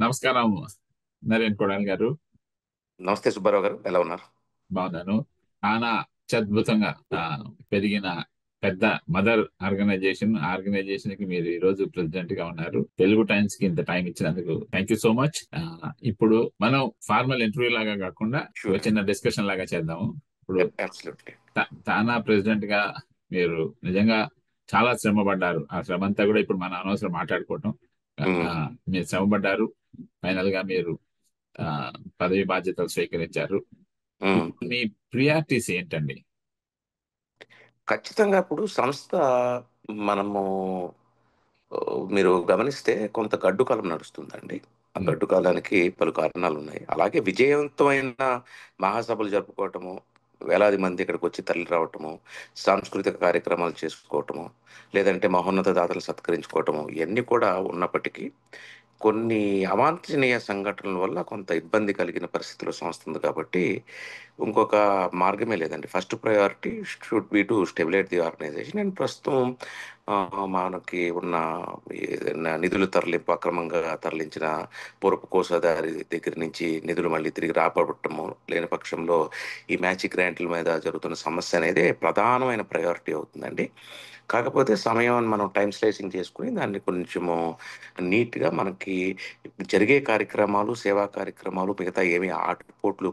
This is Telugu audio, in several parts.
నమస్కారం నరేన్ కొడాలి గారు. నమస్తే సుబ్బారావు గారు, ఎలా ఉన్నారు? బాగున్నాను. చాలా అత్యద్భుతంగా పెరిగిన పెద్ద మదర్ ఆర్గనైజేషన్ కి మీరు ఈ రోజు ప్రెసిడెంట్ గా ఉన్నారు. తెలుగు టైమ్స్ కి ఇంత టైం ఇచ్చినందుకు థ్యాంక్ యూ సో మచ్. ఇప్పుడు మనం ఫార్మల్ ఇంటర్వ్యూ లాగా కాకుండా ఒక షూర్ అండి. చిన్న డిస్కషన్ లాగా చేద్దాము. ఇప్పుడు అబ్సల్యూట్లీ. తానా ప్రెసిడెంట్ గా మీరు నిజంగా చాలా శ్రమ పడ్డారు. ఆ శ్రమ అంతా కూడా ఇప్పుడు మన అనవసరం మాట్లాడుకోవటం. ఆ, మీరు శ్రమ పడ్డారు. ఫైనల్ గా మీరు ఆ, పదవి బాధ్యతలు స్వీకరించారు. ఇప్పుడు మీ ప్రియారిటీస్ ఏంటండి? ఖచ్చితంగా ఇప్పుడు సంస్థ మనము ఆ, మీరు గమనిస్తే కొంత గడ్డు కాలం నడుస్తుందండి. ఆ ఉమ్, గడ్డు కాలానికి పలు కారణాలు ఉన్నాయి. అలాగే విజయవంతమైన మహాసభలు జరుపుకోవటము, వేలాది మంది ఇక్కడికి వచ్చి తరలి రావటము, సాంస్కృతిక కార్యక్రమాలు చేసుకోవటము, లేదంటే మహోన్నత దాతలు సత్కరించుకోవటము, ఇవన్నీ కూడా ఉన్నప్పటికీ కొన్ని అవాంఛనీయ సంఘటనల వల్ల కొంత ఇబ్బంది కలిగిన పరిస్థితిలో సంస్థ ఉంది కాబట్టి ఇంకొక మార్గమే లేదండి. First priority should be to stabilize the organization. And ప్రస్తుతం ఆ, మనకి ఉన్న నిధులు తరలింపు, అక్రమంగా తరలించిన పూర్వపు కోశాధారి దగ్గర నుంచి నిధులు మళ్ళీ తిరిగి రాబట్టము లేని పక్షంలో ఈ మ్యాచ్ గ్రాంట్ల మీద జరుగుతున్న సమస్య అనేది ప్రధానమైన ప్రయారిటీ అవుతుందండి. కాకపోతే సమయం మనం టైం స్లైసింగ్ చేసుకుని దాన్ని కొంచెము నీట్గా మనకి జరిగే కార్యక్రమాలు, సేవా కార్యక్రమాలు, మిగతా ఏమి ఆటుపోట్లు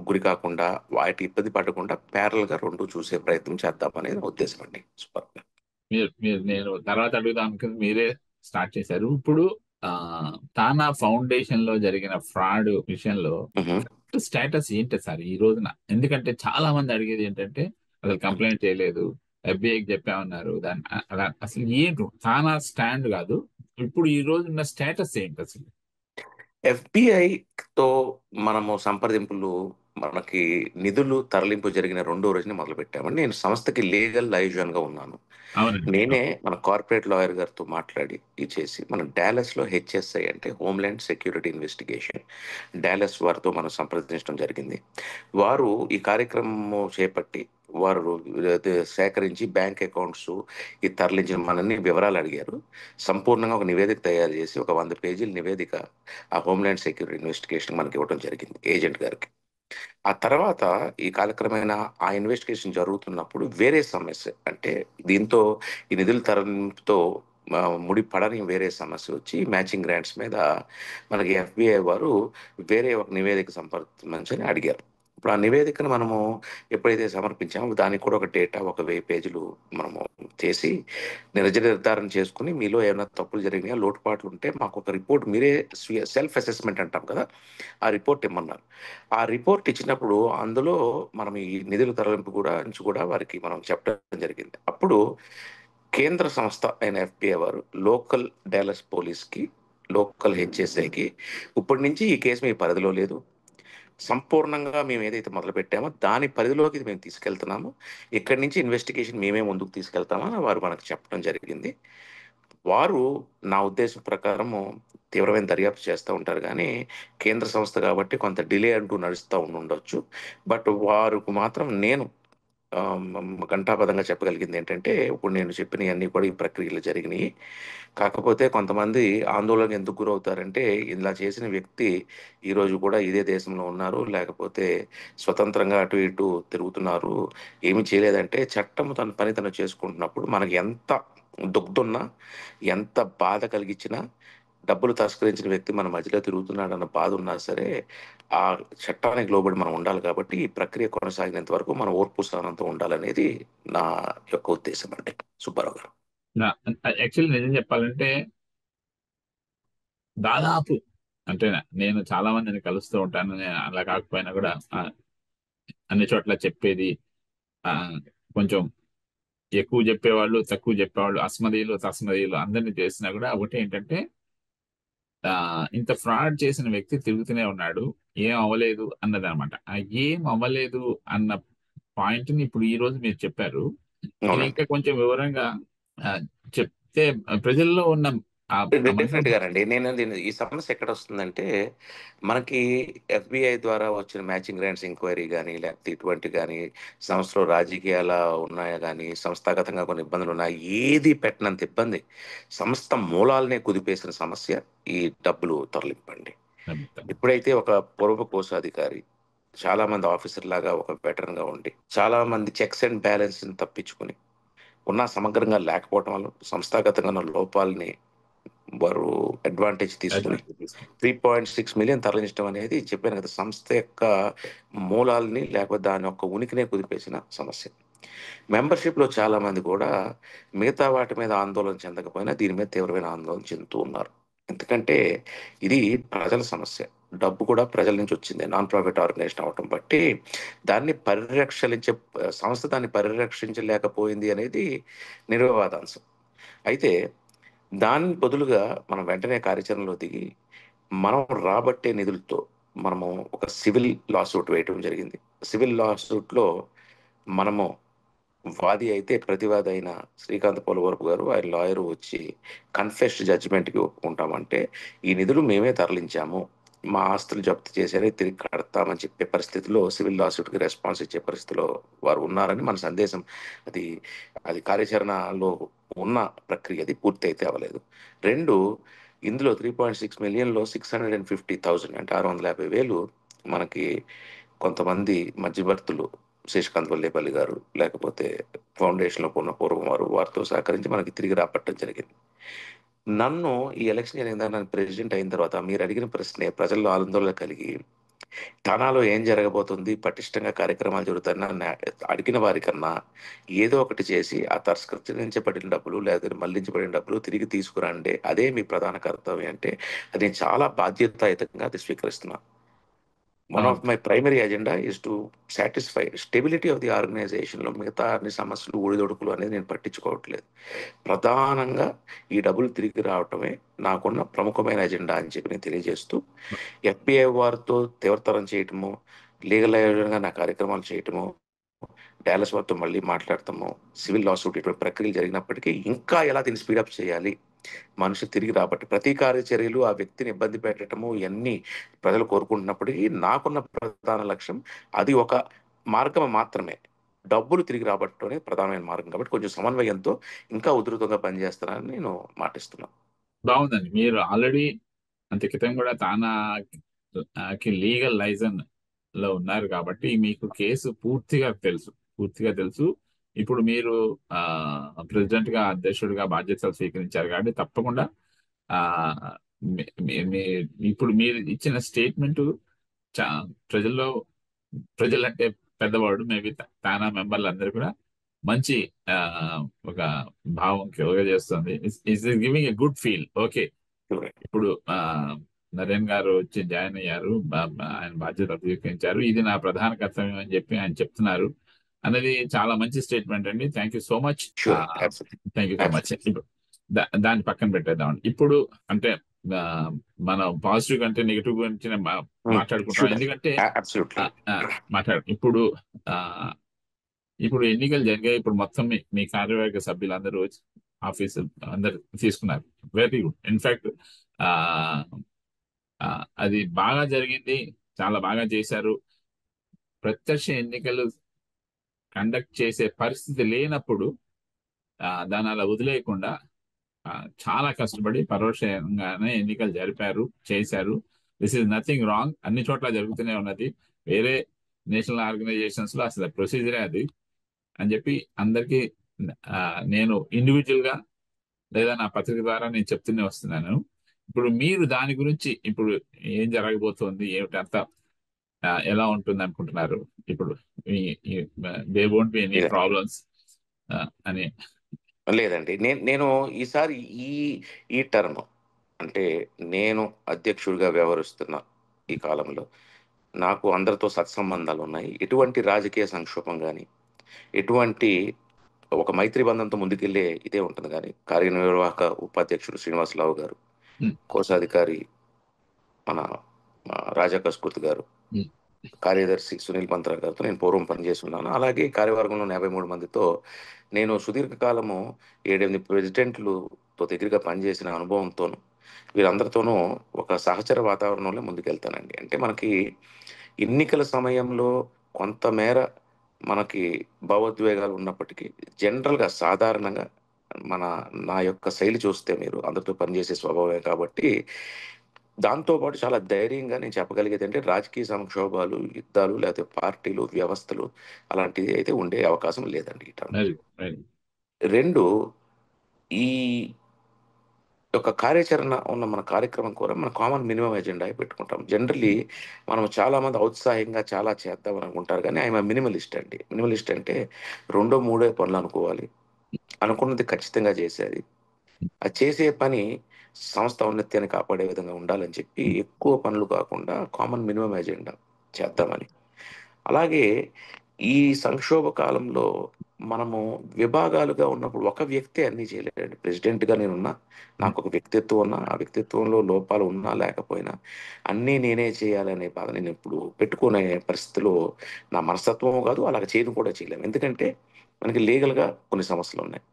గురి కాకుండా, వాటి ఇబ్బంది పడకుండా ప్యారల్గా రెండు చూసే ప్రయత్నం చేద్దాం అనేది నా ఉద్దేశం అండి. సూపర్. మీరు మీరు నేను తర్వాత అడుగుదాం అనుకుంది మీరే స్టార్ట్ చేశారు. ఇప్పుడు ఆ తానా ఫౌండేషన్ లో జరిగిన ఫ్రాడ్ విషయంలో మ్హూ. స్టేటస్ ఏంటి సార్ ఈ రోజున? ఎందుకంటే చాలా మంది అడిగేది ఏంటంటే అసలు కంప్లైంట్ చేయలేదు, ఎఫ్బిఐకి చెప్పామన్నారు. దాని అలా అసలు ఏంటి తానా స్టాండ్ కాదు. ఇప్పుడు ఈ రోజున్న స్టేటస్ ఏంటి అసలు? ఎఫ్బిఐతో మనము సంప్రదింపులు, మనకి నిధులు తరలింపు జరిగిన రెండో రోజున మొదలు పెట్టామండి. నేను సంస్థకి లీగల్ లైజన్ గా ఉన్నాను. అవునండి. నేనే మన కార్పొరేట్ లాయర్ గారితో మాట్లాడి ఇచ్చేసి మన డాలస్లో హెచ్ఎస్ఐ అంటే హోమ్ల్యాండ్ సెక్యూరిటీ ఇన్వెస్టిగేషన్, డాలస్ వారితో మనం సంప్రదించడం జరిగింది. వారు ఈ కార్యక్రమం చేపట్టి వారు సేకరించి బ్యాంక్ అకౌంట్స్, ఈ తరలించిన మనన్ని వివరాలు అడిగారు. సంపూర్ణంగా ఒక నివేదిక తయారు చేసి ఒక 100 పేజీల నివేదిక ఆ హోమ్ల్యాండ్ సెక్యూరిటీ ఇన్వెస్టిగేషన్ మనకి ఇవ్వడం జరిగింది, ఏజెంట్ గారికి. ఆ తర్వాత ఈ కాలక్రమేణా ఆ ఇన్వెస్టిగేషన్ జరుగుతున్నప్పుడు వేరే సమస్య అంటే దీంతో ఈ నిధుల తరలింపుతో ముడిపడని వేరే సమస్య వచ్చి మ్యాచింగ్ గ్రాంట్స్ మీద మనకి ఎఫ్బిఐ వారు వేరే ఒక నివేదిక సమర్పించని అడిగారు. ఇప్పుడు ఆ నివేదికను మనము ఎప్పుడైతే సమర్పించామో దానికి కూడా ఒక డేటా, ఒక 1000 పేజీలు మనము చేసి నిజ నిర్ధారణ చేసుకుని మీలో ఏమైనా తప్పులు జరిగినాయా, లోటుపాట్లు ఉంటే మాకు ఒక రిపోర్ట్, మీరే సెల్ఫ్ అసెస్మెంట్ అంటాం కదా, ఆ రిపోర్ట్ ఇమ్మన్నారు. ఆ రిపోర్ట్ ఇచ్చినప్పుడు అందులో మనం ఈ నిధుల తరలింపు కూడా నుంచి కూడా వారికి మనం చెప్పడం జరిగింది. అప్పుడు కేంద్ర సంస్థ అయిన ఎఫ్బిఐ వారు లోకల్ డాలస్ పోలీస్కి, లోకల్ హెచ్ఎస్ఐకి ఇప్పటి నుంచి ఈ కేసు మీ పరిధిలో లేదు, సంపూర్ణంగా మేము ఏదైతే మొదలు పెట్టామో దాని పరిధిలోకి ఇది మేము తీసుకెళ్తున్నాము, ఇక్కడి నుంచి ఇన్వెస్టిగేషన్ మేమే ముందుకు తీసుకెళ్తామని వారు మనకు చెప్పడం జరిగింది. వారు నా ఉద్దేశం ప్రకారము తీవ్రమైన దర్యాప్తు చేస్తూ ఉంటారు కానీ కేంద్ర సంస్థ కాబట్టి కొంత డిలే అంటూ నడుస్తూ ఉండొచ్చు. బట్ వారికి మాత్రం నేను ఘంటాపథంగా చెప్పగలిగింది ఏంటంటే ఇప్పుడు నేను చెప్పినవన్నీ కూడా ఈ ప్రక్రియలు జరిగినాయి. కాకపోతే కొంతమంది ఆందోళన ఎందుకు గురవుతారంటే ఇలా చేసిన వ్యక్తి ఈరోజు కూడా ఇదే దేశంలో ఉన్నారు, లేకపోతే స్వతంత్రంగా అటు ఇటు తిరుగుతున్నారు, ఏమి చేయలేదంటే చట్టం తన పని తను చేసుకుంటున్నప్పుడు మనకి ఎంత దుగ్ధున్నా, ఎంత బాధ కలిగించినా, డబ్బులు తస్కరించిన వ్యక్తి మన మధ్యలో తిరుగుతున్నాడన్న బాధ ఉన్నా సరే ఆ చట్టానికి లోబడి మనం ఉండాలి. కాబట్టి ఈ ప్రక్రియ కొనసాగినంత వరకు మన ఓర్పు సహనంతో ఉండాలనేది నా యొక్క ఉద్దేశం అండి. సుబ్బారావు గారు. యాక్చువల్లీ నిజం చెప్పాలంటే దాదాపు అంటే నేను చాలా మందిని కలుస్తూ ఉంటాను. నేను అలా కాకపోయినా కూడా అన్ని చోట్ల చెప్పేది ఆ, కొంచెం ఎక్కువ చెప్పేవాళ్ళు, తక్కువ చెప్పేవాళ్ళు, అస్మదీయులు తస్మదీయులు అందరినీ చేసినా కూడా ఒకటి ఏంటంటే ఇంత ఫ్రాడ్ చేసిన వ్యక్తి తిరుగుతూనే ఉన్నాడు, ఏం అవ్వలేదు అన్నది అనమాట. ఆ ఏం అవ్వలేదు అన్న పాయింట్ ని ఇప్పుడు ఈ రోజు మీరు చెప్పారు. ఇది అవునండి. ఇంకా కొంచెం వివరంగా ఆ, చెప్తే ప్రజల్లో ఉన్న ఆ మనిషి డెఫినెట్ గానండి. ఈ సమస్య ఎక్కడ వస్తుందంటే, మనకి ఎఫ్‌బిఐ ద్వారా వచ్చిన మ్యాచింగ్ గ్రాంట్స్ ఎంక్వైరీ గాని, లేకపోతే ఇటువంటి గాని, సంస్థలో రాజకీయాల ఉన్నాయా గాని, సంస్థాగతంగా కొన్ని ఇబ్బందులున్నాయి. ఏది పెట్టనంత ఇబ్బంది. సంస్థ మూలాలనే కుదిపేసిన సమస్య ఈ డబ్బులు తరలింపండి. ఎప్పుడైతే ఒక పూర్వ కోశాధికారి చాలా మంది ఆఫీసర్‌లాగా ఒక వెటరన్‌గా ఉండి, చాలా మంది చెక్స్ అండ్ బ్యాలెన్స్‌ని తప్పించుకొని, సమగ్రంగా లేకపోవటం వల్ల సంస్థాగతంగా ఉన్న లోపాలని వారు అడ్వాంటేజ్ తీసుకొని అడ్వాంటేజ్ తీసుకుంటాం. 3.6 మిలియన్ తరలించడం అనేది చెప్పాను కదా, సంస్థ యొక్క మూలాల్ని లేకపోతే దాని యొక్క ఉనికినే కుదిపేసిన సమస్య. మెంబర్షిప్‌లో చాలా మంది కూడా మిగతా వాటి మీద ఆందోళన చెందకపోయినా దీని మీద తీవ్రమైన ఆందోళన చెందుతూ ఉన్నారు. ఎందుకంటే ఇది ప్రజల సమస్య. డబ్బు కూడా ప్రజల నుంచి వచ్చిందే. నాన్ ప్రాఫిట్ ఆర్గనైజేషన్ అవ్వటం బట్టి దాన్ని సంస్థ దాన్ని పరిరక్షించలేకపోయింది అనేది నిర్వివాదాంశం. అయితే దానికి బదులుగా మనం వెంటనే కార్యాచరణలో దిగి, మనం రాబట్టే నిధులతో మనము ఒక సివిల్ లాసూట్ వేయటం జరిగింది. సివిల్ లాసూట్‌లో మనము వాది అయితే ప్రతివాది అయిన శ్రీకాంత్ పోలవరపు గారు, ఆయన లాయరు వచ్చి కన్ఫెస్డ్ జడ్జిమెంట్‌కి ఒప్పుకుంటామంటే, ఈ నిధులు మేమే తరలించాము. మా ఆస్తులు జప్తు చేశారు, తిరిగి కడతామని చెప్పే పరిస్థితిలో సివిల్ లాసూట్‌కి రెస్పాన్స్ ఇచ్చే పరిస్థితిలో వారు ఉన్నారని మన సందేశం. అది అది కార్యాచరణలో ఉన్న ప్రక్రియ, అది పూర్తయితే అవ్వలేదు. 2, ఇందులో 3.6 మిలియన్‌లో 650,000 అంటే 650,000 మనకి కొంతమంది మధ్యవర్తులు, శశికాంత్ వల్లేపల్లి గారు, లేకపోతే ఫౌండేషన్‌లో ఉన్న పూర్వం వారితో సహకరించి మనకి తిరిగి రాబట్టడం జరిగింది. నన్ను ఈ ఎలక్షన్ జరిగిన తర్వాత, నన్ను ప్రెసిడెంట్ అయిన తర్వాత మీరు అడిగిన ప్రశ్నే ప్రజల్లో ఆందోళన కలిగి, తానాలో ఏం జరగబోతుంది, పటిష్టంగా కార్యక్రమాలు జరుగుతాయని నన్ను అడిగిన వారికన్నా ఏదో ఒకటి చేసి ఆ తిరస్కరించబడిన డబ్బులు లేదా మళ్లించబడిన డబ్బులు తిరిగి తీసుకురండి. అదే మీ ప్రధాన కర్తవ్యం అంటే, అది నేను చాలా బాధ్యతాయుతంగా అది స్వీకరిస్తున్నాను. వన్ అవును. Of my primary agenda is to satisfy stability of the ఆర్గనైజేషన్‌లో మిగతా అన్ని సమస్యలు, ఒడిదొడుకులు అనేది నేను పట్టించుకోవట్లేదు. ప్రధానంగా ఈ డబ్బులు తిరిగి రావటమే నాకున్న ప్రముఖమైన ఎజెండా అని చెప్పి నేను తెలియజేస్తూ, ఎఫ్‌బిఐ వారితో తీవ్రతరం చేయటము, లీగల్ అయ్యేవిధంగా నా కార్యక్రమాలు చేయటము, డాలస్ వారితో మళ్ళీ మాట్లాడటము, సివిల్ లాసూట్ ఇటువంటి ప్రక్రియలు జరిగినప్పటికీ ఇంకా ఎలా దీన్ని స్పీడప్ చేయాలి, మనిషి తిరిగి రాబట్టి ప్రతీకార చర్యలు, ఆ వ్యక్తిని ఇబ్బంది పెట్టడము, ఇయన్నీ ప్రజలు కోరుకుంటున్నప్పటికీ నాకున్న ప్రధాన లక్ష్యం అది ఒక మార్గం మాత్రమే. డబ్బులు తిరిగి రాబట్టడమే ప్రధానమైన మార్గం కాబట్టి కొంచెం సమన్వయంతో ఇంకా ఉధృతంగా పనిచేస్తానని నేను మాటిస్తున్నాను. బాగుందండి. మీరు ఆల్రెడీ అంత క్రితం కూడా తానా లీగల్ లైజన్ లో ఉన్నారు కాబట్టి మీకు కేసు పూర్తిగా తెలుసు. ఇప్పుడు మీరు ప్రెసిడెంట్ గా, అధ్యక్షుడిగా బాధ్యతలు స్వీకరించారు కాబట్టి తప్పకుండా ఆ ఇప్పుడు మీరు ఇచ్చిన స్టేట్మెంట్ ప్రజల్లో, ప్రజలంటే పెద్దవాడు మేబీ తానా మెంబర్లు అందరూ కూడా మంచి ఆ, ఒక భావం కలుగజేస్తుంది. Is giving a good feel. Okay, ఇప్పుడు నరేన్ గారు వచ్చి జాయిన్ అయ్యారు, ఆయన బాధ్యత స్వీకరించారు, ఇది నా ప్రధాన కర్తవ్యం అని చెప్పి ఆయన చెప్తున్నారు అనేది చాలా మంచి స్టేట్మెంట్ అండి. Thank you so much. Sure, absolutely, thank you so much. Absolutely. ఇప్పుడు దాన్ని పక్కన పెట్టేద్దాం. ఇప్పుడు అంటే ఆ, మనం పాజిటివ్ కంటే నెగిటివ్ గురించి మాట్లాడుకుంటాం. షూర్, ఎందుకంటే ఆ, అబ్సల్యూట్లీ. ఆ, ఇప్పుడు ఆ, ఇప్పుడు ఎన్నికలు జరిగాయి. ఇప్పుడు మొత్తం మీ కార్యవర్గ సభ్యులందరూ ఆఫీసు అందరు తీసుకున్నారు. Very good. ఇన్ఫాక్ట్ అది బాగా జరిగింది, చాలా బాగా చేశారు. ప్రత్యక్ష ఎన్నికలు కండక్ట్ చేసే పరిస్థితి లేనప్పుడు దాన్ని అలా వదిలేయకుండా ఆ, చాలా కష్టపడి పరోక్షంగానే ఎన్నికలు చేశారు. This is nothing wrong. అన్ని చోట్ల జరుగుతూనే ఉన్నది. వేరే నేషనల్ ఆర్గనైజేషన్స్ లో అసలు ప్రొసీజరే అది అని చెప్పి అందరికీ ఆ, నేను ఇండివిజువల్ గా లేదా నా పత్రిక ద్వారా నేను చెప్తూనే వస్తున్నాను. ఇప్పుడు మీరు దాని గురించి ఇప్పుడు ఏం జరగబోతోంది, ఏమిటంతా ఎలా ఉంటుంది అనుకుంటున్నారు? ఇప్పుడు they won't be any problems అని. లేదండి. నేను ఈసారి ఈ ఈ టర్మ్ అంటే నేను అధ్యక్షుడిగా వ్యవహరిస్తున్న ఈ కాలంలో నాకు అందరితో సత్సంబంధాలున్నాయి. ఎటువంటి రాజకీయ సంక్షోభం గాని, ఎటువంటి ఒక మైత్రి బంధంతో ముందుకెళ్ళే ఇదే ఉంటుంది గానీ, కార్యనిర్వాహక ఉపాధ్యక్షుడు శ్రీనివాసరావు గారు, ఉమ్, కోశాధికారి మన రాజా కస్కూర్తి గారు, ఉమ్, కార్యదర్శి సునీల్ పంత్రా గారితో నేను పూర్వం పనిచేస్తున్నాను. అలాగే కార్యవర్గంలో 53 మందితో నేను సుదీర్ఘకాలము 7, 8 ప్రెసిడెంట్లు నాతో దగ్గరగా పనిచేసిన అనుభవంతోనూ వీరందరితోనూ ఒక సహచర వాతావరణంలో ముందుకెళ్తానండి. అంటే మనకి ఎన్నికల సమయంలో కొంతమేర మనకి భావోద్వేగాలు ఉన్నప్పటికీ జనరల్‌గా సాధారణంగా మన నా యొక్క శైలి చూస్తే మీరు అందరితో పనిచేసే స్వభావమే కాబట్టి, దాంతో పాటు చాలా ధైర్యంగా నేను చెప్పగలిగేదంటే రాజకీయ సంక్షోభాలు, యుద్ధాలు లేకపోతే పార్టీలు, వ్యవస్థలు అలాంటివి అయితే ఉండే అవకాశం లేదండి ఈ టర్మ్‌లో. Very good, very good. 2 ఈ యొక్క కార్యాచరణ ఉన్న మన కార్యక్రమం కూడా మన కామన్ మినిమమ్ ఎజెండా పెట్టుకుంటాం. జనరల్లీ మనం చాలామంది ఔత్సాహంగా చాలా చేద్దాం అనుకుంటారు గానీ, ఐయామ్ ఎ మినిమలిస్ట్ అండి. మినిమలిస్ట్ అంటే రెండో, మూడో పనులు అనుకోవాలి. అనుకున్నది ఖచ్చితంగా చేసేయాలి. అది చేసే పని సంస్థ ఔన్నత్యాన్ని కాపాడే విధంగా ఉండాలని చెప్పి ఎక్కువ పనులు కాకుండా కామన్ మినిమమ్ ఎజెండా చేద్దామని. అలాగే ఈ సంక్షోభ కాలంలో మనము విభాగాలుగా ఉన్నప్పుడు ఒక వ్యక్తే అన్నీ చేయలేడండి. ప్రెసిడెంట్‌గా నేనున్నా, నాకొక వ్యక్తిత్వం ఉన్నా, ఆ వ్యక్తిత్వంలో లోపాలు ఉన్నా లేకపోయినా అన్నీ నేనే చేయాలనే బాధ నేనెప్పుడు పెట్టుకునే పరిస్థితిలో నా మనస్తత్వమో కాదు, అలాగ చేయను కూడా చేయలేము. ఎందుకంటే మనకి లీగల్‌గా కొన్ని సమస్యలున్నాయి.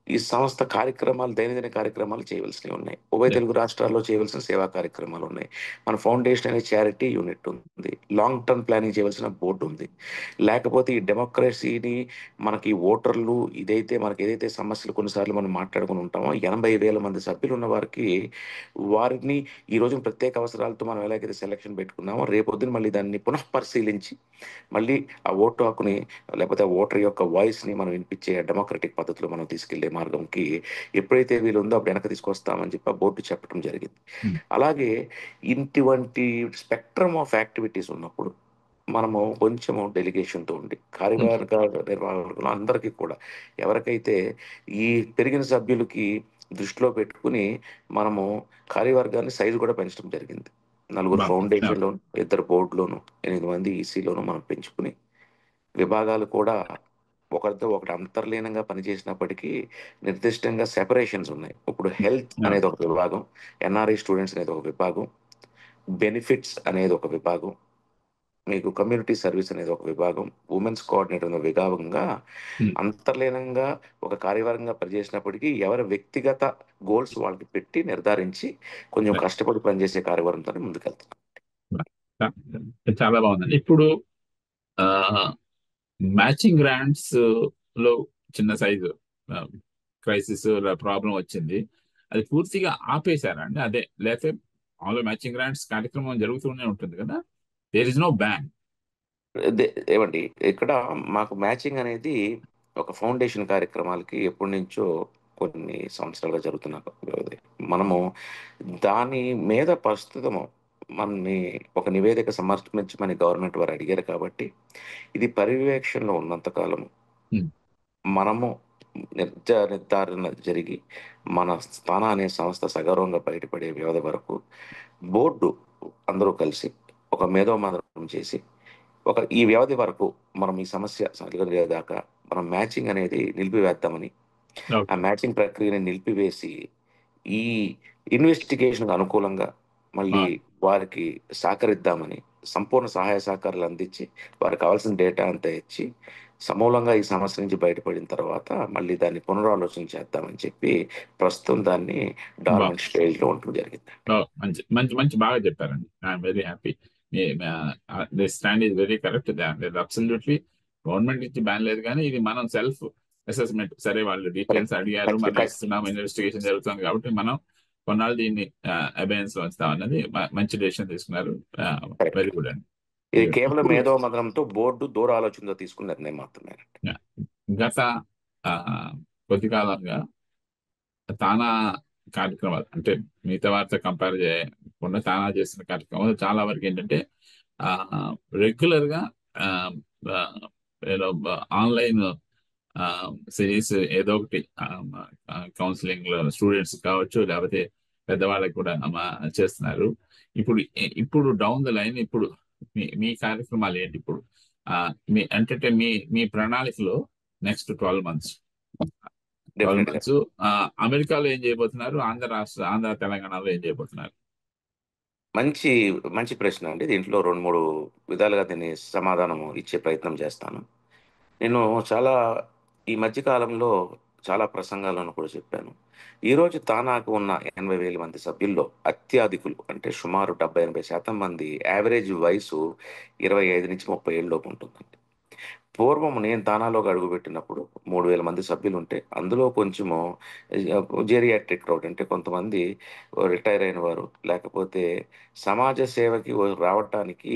ఈ సంస్థ కార్యక్రమాలు దైనందిన కార్యక్రమాలు చేయవలసినవి ఉన్నాయి. ఉభయ Yeah. తెలుగు రాష్ట్రాల్లో చేయవలసిన సేవా కార్యక్రమాలున్నాయి. మన ఫౌండేషన్ అనే చారిటీ యూనిట్ ఉంది. లాంగ్ టర్మ్ ప్లానింగ్ చేయవలసిన బోర్డ్ ఉంది. లేకపోతే ఈ డెమోక్రసీని మనకి ఓటర్లు మనకేదైతే సమస్యలు కొన్నిసార్లు మనం మాట్లాడుకొని ఉంటామో 80,000 మంది సభ్యులున్న వారికి వారిని ఈ రోజున ప్రత్యేక అవసరాలతో మనం ఎలాగైతే సెలక్షన్ పెట్టుకున్నామో రేపొద్దున మళ్ళీ దాన్ని పునః పరిశీలించి మళ్ళీ ఆ ఓటు హక్కుని లేకపోతే ఆ ఓటర్ యొక్క వాయిస్‌ని మనం వినిపించే డెమోక్రటిక్ పద్ధతిలో మనం తీసుకెళ్ళే మార్గంకి ఎప్పుడైతే వీలుందో అప్పుడు వెనక్కి తీసుకొస్తామని చెప్పి ఆ బోర్డు చెప్పడం జరిగింది. Hmm. అలాగే ఇటువంటి స్పెక్ట్రమ్ ఆఫ్ యాక్టివిటీస్ ఉన్నప్పుడు మనము కొంచెము డెలిగేషన్‌తో ఉండి Hmm. కార్యవర్గ నిర్వాహకులు అందరికీ కూడా ఎవరికైతే ఈ పెరిగిన సభ్యులకి దృష్టిలో పెట్టుకొని మనము కార్యవర్గాన్ని సైజ్ కూడా పెంచడం జరిగింది. నలుగురు బాగుంది. Yeah. ఫౌండేషన్‌లోను, ఇద్దరు బోర్డ్‌లోను, 8 మంది ఈసీలోను మనం పెంచుకొని విభాగాలు కూడా ఒకరితో ఒకటి అంతర్లీనంగా పనిచేసినప్పటికీ నిర్దిష్టంగా సెపరేషన్స్ ఉన్నాయి. ఇప్పుడు హెల్త్ Yeah. అనేది ఒక విభాగం, ఎన్ఆర్ఐ స్టూడెంట్స్ అనేది ఒక విభాగం, బెనిఫిట్స్ అనేది ఒక విభాగం, మీకు కమ్యూనిటీ సర్వీస్ అనేది ఒక విభాగం, వుమెన్స్ కోఆర్డినేటర్ అనే విభాగంగా Hmm. అంతర్లీనంగా ఒక కార్యవర్గంగా పనిచేసినప్పటికీ ఎవరి వ్యక్తిగత గోల్స్ వాళ్ళకి పెట్టి నిర్ధారించి కొంచెం Right. కష్టపడి పనిచేసే కార్యవర్గంతోనే ముందుకెళ్తున్నాం. చాలా బాగుందండి. ఇప్పుడు మ్యాచింగ్ గ్రాంట్స్ లో చిన్న సైజు క్రైసిస్ ప్రాబ్లం వచ్చింది. అది పూర్తిగా ఆపేశారా అండి? అదే లేకపోతే ఆల్ మ్యాచింగ్ గ్రాంట్స్ కార్యక్రమం జరుగుతూనే ఉంటుంది కదా, దేర్ ఇస్ నో బ్యాన్. దే ఏవండి ఇక్కడ మాకు మ్యాచింగ్ అనేది ఒక ఫౌండేషన్ కార్యక్రమాలకి ఎప్పటినుంచో కొన్ని సంవత్సరాలుగా జరుగుతున్న వ్యవధి. మనము దాని మీద ప్రస్తుతము మనని ఒక నివేదిక సమర్పించమని గవర్నమెంట్ వారు అడిగారు కాబట్టి, ఇది పర్యవేక్షణలో ఉన్నంత కాలము మనము నిర్ధారణ జరిగి, మన స్థాన అనే సంస్థ సగౌరవంగా బయటపడే వ్యవధి వరకు బోర్డు అందరూ కలిసి ఒక మేధోమథనం చేసి ఈ వ్యవధి వరకు మనం ఈ సమస్య సరిగలేదాకా మనం మ్యాచింగ్ అనేది నిలిపివేద్దామని, ఆ ఓకే. మ్యాచింగ్ ప్రక్రియని నిలిపివేసి, ఈ ఇన్వెస్టిగేషన్‌కు అనుకూలంగా మళ్ళీ వారికి సహకరిద్దామని, సంపూర్ణ సహాయ సహకారాలు అందించి, వారికి కావాల్సిన డేటా అంతా ఇచ్చి, సమూలంగా ఈ సమస్య నుంచి బయటపడిన తర్వాత మళ్ళీ దాన్ని పునరాలోచన చేద్దామని చెప్పి, ప్రస్తుతం దాన్ని డార్మెంట్ స్టేజ్‌లో ఉండటం జరిగింది. మంచి మంచి మంచి బాగా చెప్పారండి. I'm very happy. The stand is very correct. Absolutely government నుంచి బ్యాన్ లేదు, కానీ ఇది మనం సెల్ఫ్ అసెస్మెంట్. సరే, వాళ్ళు డీటెయిల్స్ కరెక్ట్. అడిగారు, ఖచ్చి మనం ఖ ఇస్తున్నాం, ఇన్వెస్టిగేషన్ జరుగుతుంది కాబట్టి మనం కొన్నాళ్ళు దీన్ని అబేయన్స్ లో ఉంచుతాం అన్నది మంచి డెసిషన్ తీసుకున్నారు. కరెక్ట్. వెరీ గుడ్ అండి. ఇది వెరీ గుడ్. కేవలం ఇప్పుడు మేధో మథనంతో బోర్డు దూర ఆలోచనతో తీసుకున్న నిర్ణయం మాత్రమేనండి. yeah, గత ఆ, కొద్ది కాలంగా తానా కార్యక్రమాలు, అంటే మిగతా వారితో కంపేర్ చేయకుండా తానా చేస్తున్న కార్యక్రమాలు చాలా వరకు ఏంటంటే రెగ్యులర్ గా ఆన్లైన్ సిరీస్ ఏదో ఒకటి కౌన్సిలింగ్ లో స్టూడెంట్స్ కావచ్చు, లేకపోతే పెద్దవాళ్ళకి కూడా చేస్తున్నారు. ఇప్పుడు డౌన్ ద లైన్, ఇప్పుడు మీ కార్యక్రమాలు ఏంటి ఇప్పుడు? మీ అంటే మీ ప్రణాళికలో నెక్స్ట్ 12 మంత్స్, ట్వెల్వ్ డెఫినెట్‌గా. మంత్స్ అమెరికాలో ఏం చేయబోతున్నారు, ఆంధ్ర తెలంగాణలో ఏం చేయబోతున్నారు? మంచి మంచి ప్రశ్న అండి. దీంట్లో 2, 3 విధాలుగా దీన్ని సమాధానం ఇచ్చే ప్రయత్నం చేస్తాను. నేను చాలా ఈ మధ్య కాలంలో చాలా ప్రసంగాలను కూడా చెప్పాను. ఈరోజు తానాకు ఉన్న 80,000 మంది సభ్యుల్లో అత్యధికులు అంటే సుమారు 70-80% మంది యావరేజ్ వయసు 25-30 ఏళ్ళ లోపు ఉంటుందండి. పూర్వం నేను తానాలోకి అడుగుపెట్టినప్పుడు 3,000 మంది సభ్యులుంటే, అందులో కొంచెము జెరియాట్రిక్ క్రౌడ్ అంటే కొంతమంది రిటైర్ అయిన వారు, లేకపోతే సమాజ సేవకి రావటానికి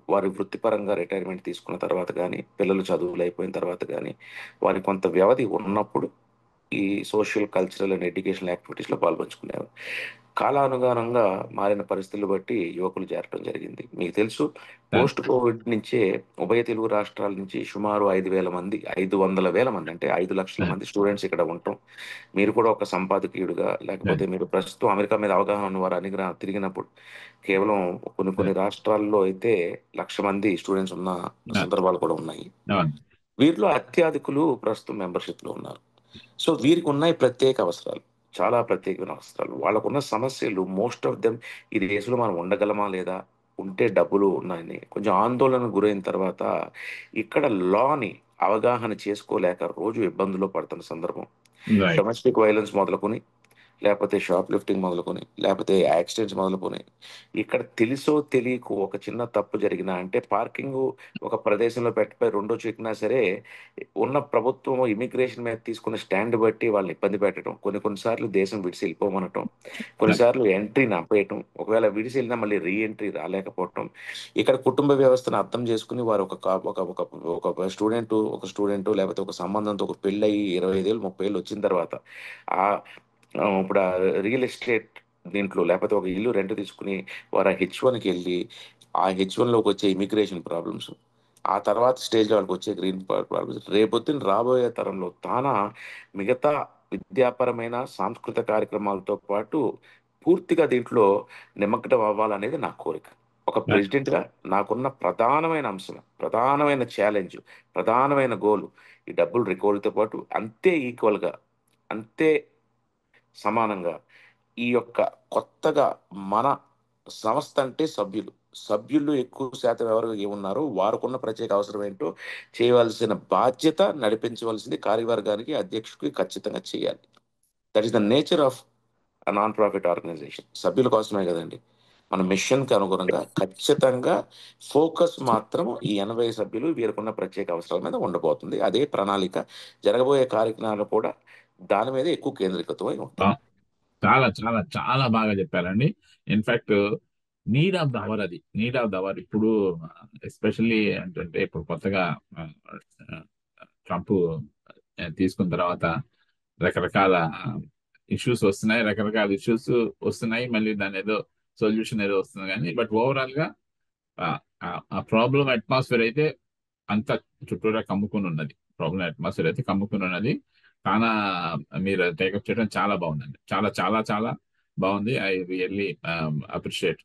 వారి వృత్తిపరంగా రిటైర్మెంట్ తీసుకున్న తర్వాత గానీ, పిల్లలు చదువులు అయిపోయిన తర్వాత గానీ, వారి కొంత వ్యవధి ఉన్నప్పుడు ఈ సోషల్, కల్చరల్ అండ్ ఎడ్యుకేషనల్ యాక్టివిటీస్‌లో పాలుపంచుకునేవారు. కాలానుగుణంగా మారిన పరిస్థితులు బట్టి యువకులు చేరటం జరిగింది. మీకు తెలుసు సార్. పోస్ట్ కోవిడ్ నుంచే ఉభయ తెలుగు రాష్ట్రాల నుంచి సుమారు 5,000 మంది, 500,000 మంది అంటే 5,00,000 సార్. మంది స్టూడెంట్స్ ఇక్కడ ఉండటం. మీరు కూడా ఒక సంపాదకీయుడిగా, సార్. లేకపోతే మీరు ప్రస్తుతం అమెరికా మీద అవగాహన ఉన్నవారు తిరిగినప్పుడు కేవలం కొన్ని కొన్ని సార్. రాష్ట్రాల్లో అయితే 1,00,000 మంది స్టూడెంట్స్ ఉన్న ఆ, సందర్భాలు కూడా ఉన్నాయి. అవును. వీరిలో అత్యధికులు ప్రస్తుతం మెంబర్‌షిప్‌లో ఉన్నారు. సో, వీరికి ఉన్నాయి ప్రత్యేక అవసరాలు. చాలా ప్రత్యేకమైన అవసరాలు. వాళ్ళకున్న సమస్యలు మోస్ట్ ఆఫ్ దెమ్ ఈ దేశంలో మనం ఉండగలమా లేదా? ఉంటే డబ్బులు ఉన్నాయని కొంచెం ఆందోళనకు గురైన తర్వాత ఇక్కడ లాని అవగాహన చేసుకోలేక రోజు ఇబ్బందుల్లో పడుతున్న సందర్భం. రైట్. డొమెస్టిక్ వయలెన్స్ మొదలుకొని లేపోతే షాప్ లిఫ్టింగ్ మొదలుకొని, లేపోతే యాక్సిడెంట్స్ మొదలుకొని, ఇక్కడ తెలిసో తెలియకో ఒక చిన్న తప్పు జరిగినా అంటే పార్కింగు ఒక ప్రదేశంలో పెట్టిపోయి రెండో చిక్కినా సరే, ఉన్న ప్రభుత్వం ఇమిగ్రేషన్ మీద తీసుకున్న స్టాండ్ బట్టి వాళ్ళని ఇబ్బంది పెట్టడం. కొన్ని కొన్ని సార్లు దేశం విడిసి వెళ్ళిపోమనటం. సార్. కొన్నిసార్లు ఎంట్రీని ఆపేయటం. ఒకవేళ విడిసి వెళ్ళినా మళ్ళీ రీ ఎంట్రీ రాలేకపోవటం. ఇక్కడ కుటుంబ వ్యవస్థను అర్థం చేసుకొని వారు ఒక కా ఒక ఒక ఒక స్టూడెంటు లేపోతే ఒక సంబంధంతో ఒక పెళ్ళయ్యి 25 ఏళ్ళు, 30 ఏళ్ళు వచ్చిన తర్వాత ఆహ్, ఇప్పుడు రియల్ ఎస్టేట్ దీంట్లో లేపోతే ఒక ఇల్లు రెంట్ తీసుకొని వారు ఆ హెచ్1కెళ్ళి, ఆ హెచ్1లోకి వచ్చే ఇమిగ్రేషన్ ప్రాబ్లమ్స్, ఆ తర్వాత స్టేజ్‌లో వాళ్ళకొచ్చే గ్రీన్ ప్రాబ్లమ్స్ రేపొద్దున రాబోయే తరంలో మిగతా విద్యాపరమైన, సాంస్కృతిక కార్యక్రమాలతో పాటు పూర్తిగా దీంట్లో నిమగ్నం అవ్వాలనేది నా కోరిక. ఒక సార్. ప్రెసిడెంట్‌గా నాకున్న ప్రధానమైన అంశం, ప్రధానమైన ఛాలెంజ్, ప్రధానమైన గోల్ ఈ డబ్బులు రికవరీతో పాటు అంతే ఈక్వల్‌గా, అంతే సమానంగా ఈ యొక్క కొత్తగా మన సంస్థ అంటే సభ్యులు. సభ్యులు ఎక్కువ శాతం ఎవరు ఉన్నారో వారికున్న ప్రత్యేక అవసరం ఏంటో చేయవలసిన బాధ్యత నడిపించవలసింది కార్యవర్గానికి, అధ్యక్షుడికి ఖచ్చితంగా చేయాలి. That is the nature of non profit organisation. సభ్యుల కోసమే కదండి. మన మిషన్‌కి అనుగుణంగా ఖచ్చితంగా ఫోకస్ మాత్రం ఈ 80 సభ్యులు వీరికున్న ప్రత్యేక అవసరాల మీద ఉండబోతుంది. అదే ప్రణాళిక. జరగబోయే కార్యక్రమాలు కూడా దాని మీదే ఎక్కువ కేంద్రీకృతమై ఆ, ఉంటాయి. చాలా చాలా చాలా బాగా చెప్పారండి. In fact need of the hour, అది నీడ్ ఆఫ్ ద అవర్ ఇప్పుడు. ఎస్పెషల్లీ ఏంటంటే ఇప్పుడు కొత్తగా ట్రంప్ తీసుకున్న తర్వాత రకరకాల ఇష్యూస్ వస్తున్నాయి, రకరకాల ఇష్యూస్ వస్తున్నాయి. మళ్ళీ దాని ఏదో సొల్యూషన్ ఏదో వస్తుంది కానీ, బట్ ఓవరాల్ గా ఆ ఆ ప్రాబ్లం అట్మాస్ఫియర్ అయితే అంత చుట్టూరా కమ్ముకుని ఉన్నది. ప్రాబ్లం అట్మాస్ఫియర్ అయితే కమ్ముకుని ఉన్నది. చాలా మీరు టేకప్ చేయడం చాలా బాగుందండి. చాలా చాలా చాలా బాగుంది. I really appreciate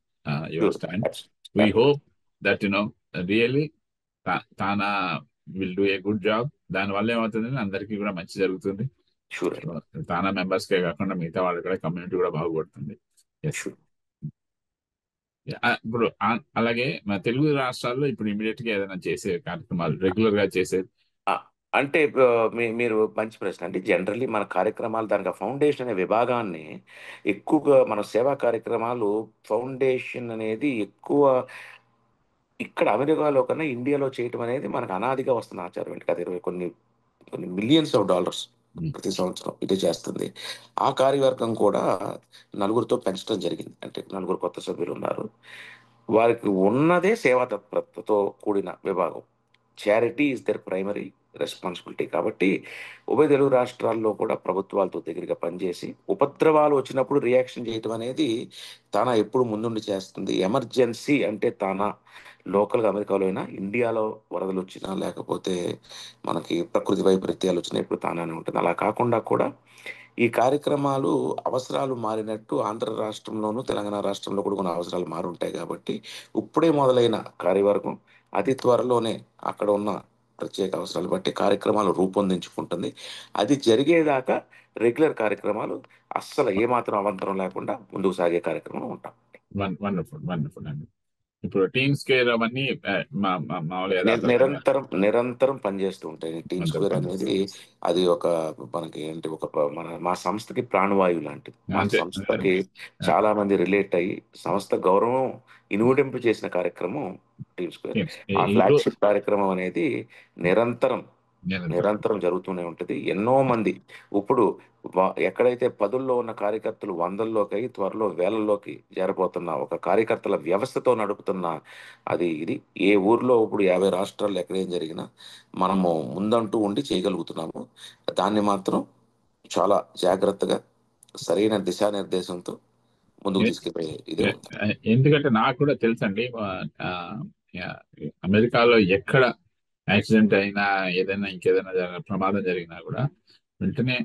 your Sure. Stand. Abs- we Absolutely. Hope that really TANA will do a good job. దానివల్ల ఏమవుతుందంటే అందరికీ కూడా మంచి జరుగుతుంది. Sure. సో తానా మెంబర్స్కే కాకుండా మిగతా వాళ్ళు కూడా కమ్యూనిటీ కూడా బాగుపడుతుంది. ఎస్. Sure. ఇప్పుడు అలాగే మన తెలుగు రాష్ట్రాల్లో ఇప్పుడు ఇమీడియట్ గా ఏదైనా చేసే కార్యక్రమాలు రెగ్యులర్ గా చేసే. ఆ! అంటే మీరు మంచి ప్రశ్న అండి. జనరల్లీ మన కార్యక్రమాలు దానికి ఆ ఫౌండేషన్ అనే విభాగాన్ని ఎక్కువగా మన సేవా కార్యక్రమాలు ఫౌండేషన్ అనేది ఎక్కువ ఇక్కడ అమెరికాలో కన్నా ఇండియాలో చేయటం అనేది మనకు అనాదిగా వస్తున్న ఆచారం అండి. అది కొన్ని కొన్ని మిలియన్స్ ఆఫ్ డాలర్స్ ఉమ్. ప్రతి సంవత్సరం ఇదే చేస్తుంది. ఆ కార్యవర్గం కూడా నలుగురితో పెంచడం జరిగింది. అంటే నలుగురు కొత్త సభ్యులున్నారు. వారికి ఉన్నదే సేవా తత్పరతతో కూడిన విభాగం. Charity is their primary responsibility. కాబట్టి ఉభయ తెలుగు రాష్ట్రాల్లో కూడా ప్రభుత్వాలతో దగ్గరగా పనిచేసి, ఉపద్రవాలు వచ్చినప్పుడు రియాక్షన్ చేయటం అనేది తానా ఎప్పుడు ముందుండి చేస్తుంది. ఎమర్జెన్సీ అంటే తానా లోకల్‌గా అమెరికాలో అయినా, ఇండియాలో వరదలొచ్చినా, లేకపోతే మనకి ప్రకృతి వైపరీత్యాలు వచ్చినప్పుడు తానానే ఉంటుంది. అలా కాకుండా కూడా ఈ కార్యక్రమాలు అవసరాలు మారినట్టు ఆంధ్ర రాష్ట్రంలోనూ, తెలంగాణ రాష్ట్రంలో కూడా కొన్ని అవసరాలు మారుంటాయి కాబట్టి, ఇప్పుడే మొదలైన కార్యవర్గం అతి త్వరలోనే అక్కడ ఉన్న ప్రత్యేక అవసరాలు బట్టి కార్యక్రమాలు రూపొందించుకుంటుంది. అది జరిగేదాకా రెగ్యులర్ కార్యక్రమాలు అస్సలు ఏమాత్రం అవాంతరం లేకుండా ముందుకు సాగే కార్యక్రమం ఉంటాం. వండర్ఫుల్ వండర్ఫుల్ అండి. ఇప్పుడు టీమ్ స్క్వేర్ అవన్నీ మామూలు యథాతథంగా నిరంతరం పనిచేస్తూ ఉంటాయి. టీమ్ కొంచెం స్క్వేర్ పని. అనేది అది ఒక మనకి ఏంటి ఒక మా సంస్థకి ప్రాణవాయువు లాంటిది. మా అంతే సంస్థకి అంతే. చాలా మంది రిలేట్ అయ్యి సంస్థ గౌరవం ఇనుమడింపు చేసిన కార్యక్రమం టీమ్ స్క్వేర్. టీమ్స్ ఆ ఇప్పుడు ఫ్లాగ్షిప్ కార్యక్రమం అనేది నిరంతరం నిరంతరం. నిరంతరం జరుగుతూనే ఉంటుంది. ఎన్నో మంది ఇప్పుడు ఎక్కడైతే పదుల్లో ఉన్న కార్యకర్తలు వందల్లోకి అయి త్వరలో వేలల్లోకి చేరబోతున్న ఒక కార్యకర్తల వ్యవస్థతో నడుపుతున్న అది ఇది ఏ ఊర్లో ఇప్పుడు 50 రాష్ట్రాల్లో ఎక్కడ ఏం జరిగినా మనము ముందంటూ ఉండి చేయగలుగుతున్నాము. దాన్ని మాత్రం చాలా జాగ్రత్తగా సరైన దిశానిర్దేశంతో ముందుకు ఎ- తీసుకెళ్ళే ఇదే ఉంది. ఎందుకంటే నాకు కూడా తెలుసండి. ఆ, యా, అమెరికాలో ఎక్కడ యాక్సిడెంట్ అయినా ఏదైనా ఇంకేదైనా ప్రమాదం జరిగినా కూడా వెంటనే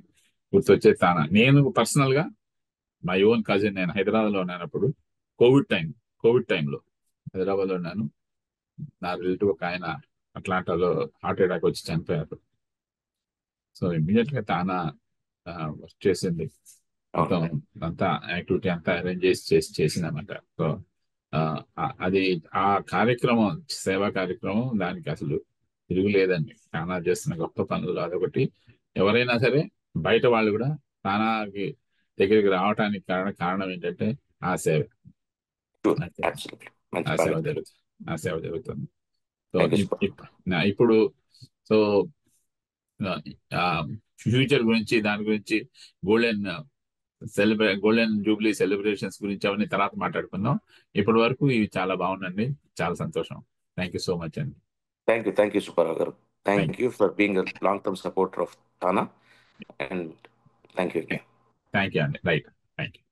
గుర్తొచ్చే తానా. నేను పర్సనల్ గా మై ఓన్ కజిన్, నేను హైదరాబాద్ లో ఉన్నప్పుడు కోవిడ్ టైం కోవిడ్ టైంలో హైదరాబాద్ లో ఉన్నాను. నా రిలేటివ్ ఒక ఆయన అట్లాంటాలో హార్ట్ అటాక్ వచ్చి చనిపోయారు. సో ఇమ్మీడియట్ గా తానా వర్క్ చేసింది. అవును. మొత్తం అంతా యాక్టివిటీ అంతా అరేంజ్ చేసిందన్నమాట. సో అది ఆ కార్యక్రమం, సేవా కార్యక్రమం, దానికి అసలు తిరుగులేదండి. తానా చేస్తున్న గొప్ప పనులు అదొకటి. ఎవరైనా సరే బయట వాళ్ళు కూడా తానాకి దగ్గరికి రావడానికి కారణం ఏంటంటే ఆ సేవ. అంతే. అబ్సల్యూట్లీ మంచి ఆ సేవ బాగా. జరుగుతుంది. ఆ సేవ జరుగుతుంది. So thank you super. ఇప్పుడు సో ఫ్యూచర్ గురించి, దాని గురించి, గోల్డెన్ గోల్డెన్ జూబ్లీ సెలబ్రేషన్స్ గురించి అవన్నీ తర్వాత మాట్లాడుకుందాం. ఇప్పటి వరకు ఇవి చాలా బాగుందండి. చాలా సంతోషం. థ్యాంక్ యూ సో మచ్ అండి. Thank you Subbarao garu. Thank thank you for being long term supporter of TANA and thank you you. Again. Thank you అండి. రైట్. Thank you.